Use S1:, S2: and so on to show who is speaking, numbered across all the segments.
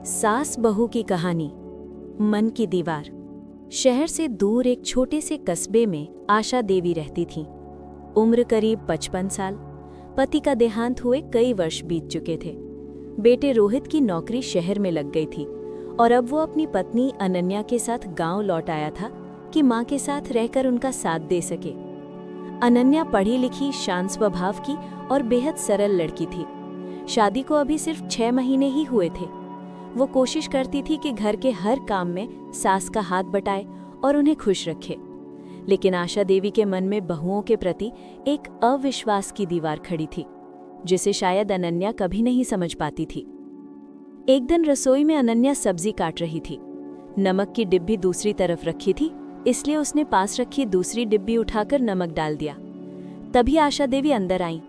S1: सास बहू की कहानी। मन की दीवार। शहर से दूर एक छोटे से कस्बे में आशा देवी रहती थीं। उम्र करीब 55 साल। पति का देहांत हुए कई वर्ष बीत चुके थे। बेटे रोहित की नौकरी शहर में लग गई थी और अब वो अपनी पत्नी अनन्या के साथ गांव लौट आया था कि मां के साथ रहकर उनका साथ दे सके। अनन्या पढ़ी लिखी, शांत स्वभाव की और बेहद सरल लड़की थी। शादी को अभी सिर्फ 6 महीने ही हुए थे। वो कोशिश करती थी कि घर के हर काम में सास का हाथ बटाए और उन्हें खुश रखे। लेकिन आशा देवी के मन में बहुओं के प्रति एक अविश्वास की दीवार खड़ी थी, जिसे शायद अनन्या कभी नहीं समझ पाती थी। एक दिन रसोई में अनन्या सब्जी काट रही थी। नमक की डिब्बी दूसरी तरफ रखी थी, इसलिए उसने पास रखी दूसरी डिब्बी उठाकर नमक डाल दिया। तभी आशा देवी अंदर आई।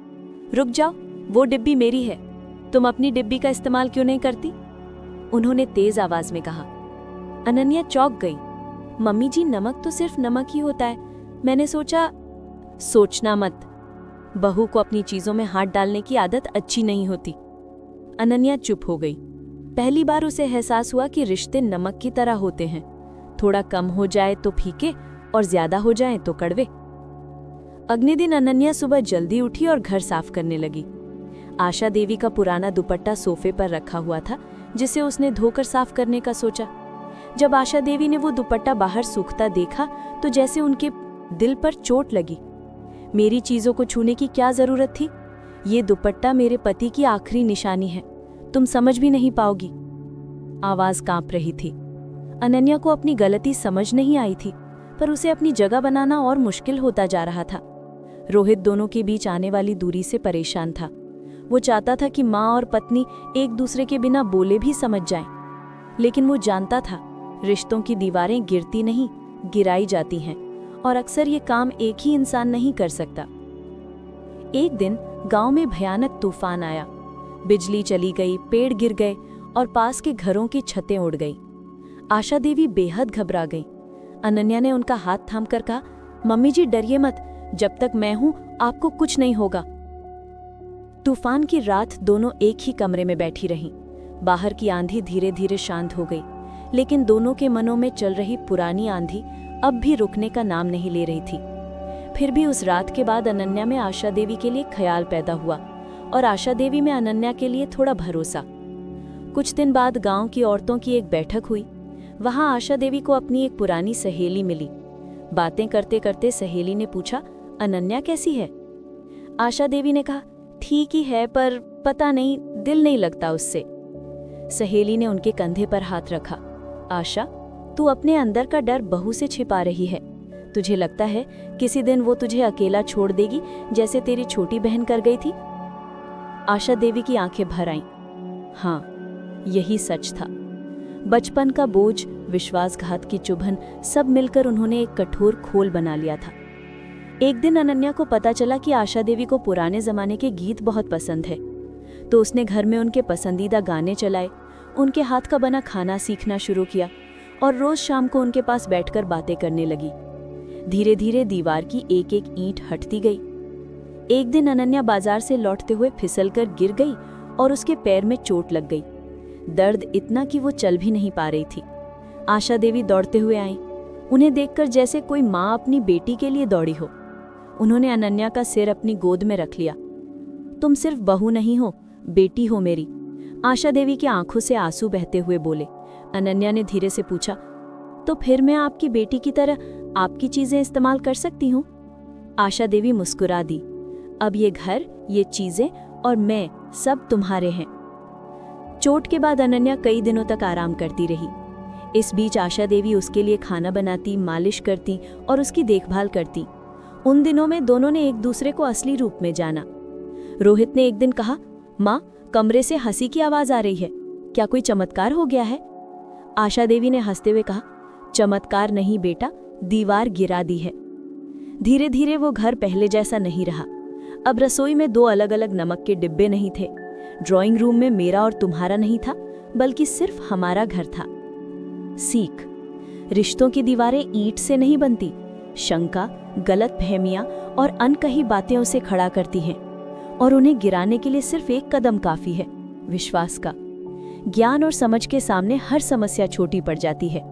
S1: रुक जाओ, वो डिब्बी मेरी है, तुम अपनी डिब्बी का इस्तेमाल क्यों नहीं करती? उन्होंने तेज आवाज में कहा। अनन्या चौंक गई। मम्मी जी, नमक तो सिर्फ नमक ही होता है। मैंने सोचा। सोचना मत। बहू को अपनी चीजों में हाथ डालने की आदत अच्छी नहीं होती। अनन्या चुप हो गई। पहली बार उसे एहसास हुआ कि रिश्ते नमक की तरह होते हैं, थोड़ा कम हो जाए तो फीके और ज्यादा हो जाए तो कड़वे। अगले दिन अनन्या सुबह जल्दी उठी और घर साफ करने लगी। आशा देवी का पुराना दुपट्टा सोफे पर रखा हुआ था, जिसे उसने धोकर साफ करने का सोचा। जब आशा देवी ने वो दुपट्टा बाहर सूखता देखा तो जैसे उनके दिल पर चोट लगी। मेरी चीजों को छूने की क्या जरूरत थी? ये दुपट्टा मेरे पति की आखिरी निशानी है, तुम समझ भी नहीं पाओगी। आवाज कांप रही थी। अनन्या को अपनी गलती समझ नहीं आई थी, पर उसे अपनी जगह बनाना और मुश्किल होता जा रहा था। रोहित दोनों के बीच आने वाली दूरी से परेशान था। वो चाहता था कि माँ और पत्नी एक दूसरे के बिना बोले भी समझ जाएं, लेकिन वो जानता था रिश्तों की दीवारें गिरती नहीं, गिराई जाती हैं, और अक्सर ये काम एक ही इंसान नहीं कर सकता। एक दिन गांव में भयानक तूफान आया। बिजली चली गई, पेड़ गिर गए और पास के घरों की छतें उड़ गई। आशा देवी बेहद घबरा गई। अनन्या ने उनका हाथ थामकर कहा, मम्मी जी डरिए मत, जब तक मैं हूं आपको कुछ नहीं होगा। तूफान की रात दोनों एक ही कमरे में बैठी रहीं। बाहर की आंधी धीरे धीरे शांत हो गई, लेकिन दोनों के मनों में चल रही पुरानी आंधी अब भी रुकने का नाम नहीं ले रही थी। फिर भी उस रात के बाद अनन्या में आशा देवी के लिए ख्याल पैदा हुआ और आशा देवी में अनन्या के लिए थोड़ा भरोसा। कुछ दिन बाद गांव की औरतों की एक बैठक हुई। वहां आशा देवी को अपनी एक पुरानी सहेली मिली। बातें करते करते सहेली ने पूछा, अनन्या कैसी है? आशा देवी ने कहा, ठीक ही है, पर पता नहीं, दिल नहीं लगता उससे। सहेली ने उनके कंधे पर हाथ रखा। आशा, तू अपने अंदर का डर बहू से छिपा रही है। तुझे लगता है किसी दिन वो तुझे अकेला छोड़ देगी, जैसे तेरी छोटी बहन कर गई थी? आशा देवी की आंखें भर आईं। हाँ, यही सच था। बचपन का बोझ, विश्वासघात की चुभन, सब मिलकर उन्होंने एक कठोर खोल बना लिया था। एक दिन अनन्या को पता चला कि आशा देवी को पुराने जमाने के गीत बहुत पसंद है, तो उसने घर में उनके पसंदीदा गाने चलाए, उनके हाथ का बना खाना सीखना शुरू किया और रोज शाम को उनके पास बैठकर बातें करने लगी। धीरे धीरे दीवार की एक एक ईंट हटती गई। एक दिन अनन्या बाजार से लौटते हुए फिसलकर गिर गई और उसके पैर में चोट लग गई। दर्द इतना कि वो चल भी नहीं पा रही थी। आशा देवी दौड़ते हुए आईं, उन्हें देखकर जैसे कोई माँ अपनी बेटी के लिए दौड़ी हो। उन्होंने अनन्या का सिर अपनी गोद में रख लिया। तुम सिर्फ बहू नहीं हो, बेटी हो मेरी। आशा देवी की आंखों से आंसू बहते हुए बोले। अनन्या ने धीरे से पूछा, तो फिर मैं आपकी बेटी की तरह आपकी चीजें इस्तेमाल कर सकती हूँ? आशा देवी मुस्कुरा दी। अब ये घर, ये चीजें और मैं सब तुम्हारे हैं। चोट के बाद अनन्या कई दिनों तक आराम करती रही। इस बीच आशा देवी उसके लिए खाना बनाती, मालिश करती और उसकी देखभाल करती। उन दिनों में दोनों ने एक दूसरे को असली रूप में जाना। रोहित ने एक दिन कहा, माँ, कमरे से हंसी की आवाज आ रही है, क्या कोई चमत्कार हो गया है? आशा देवी ने हंसते हुए कहा, चमत्कार नहीं बेटा, दीवार गिरा दी है। धीरे धीरे वो घर पहले जैसा नहीं रहा। अब रसोई में 2 अलग अलग नमक के डिब्बे नहीं थे। ड्राइंग रूम में मेरा और तुम्हारा नहीं था, बल्कि सिर्फ हमारा घर था। सीख, रिश्तों की दीवारें ईंट से नहीं बनती, शंका, गलतफहमियां और अनकही बातें उसे खड़ा करती हैं, और उन्हें गिराने के लिए सिर्फ एक कदम काफी है, विश्वास का। ज्ञान और समझ के सामने हर समस्या छोटी पड़ जाती है।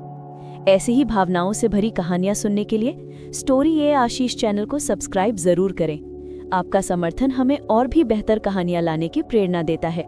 S1: ऐसी ही भावनाओं से भरी कहानियां सुनने के लिए स्टोरी ए आशीष चैनल को सब्सक्राइब जरूर करें। आपका समर्थन हमें और भी बेहतर कहानियां लाने की प्रेरणा देता है।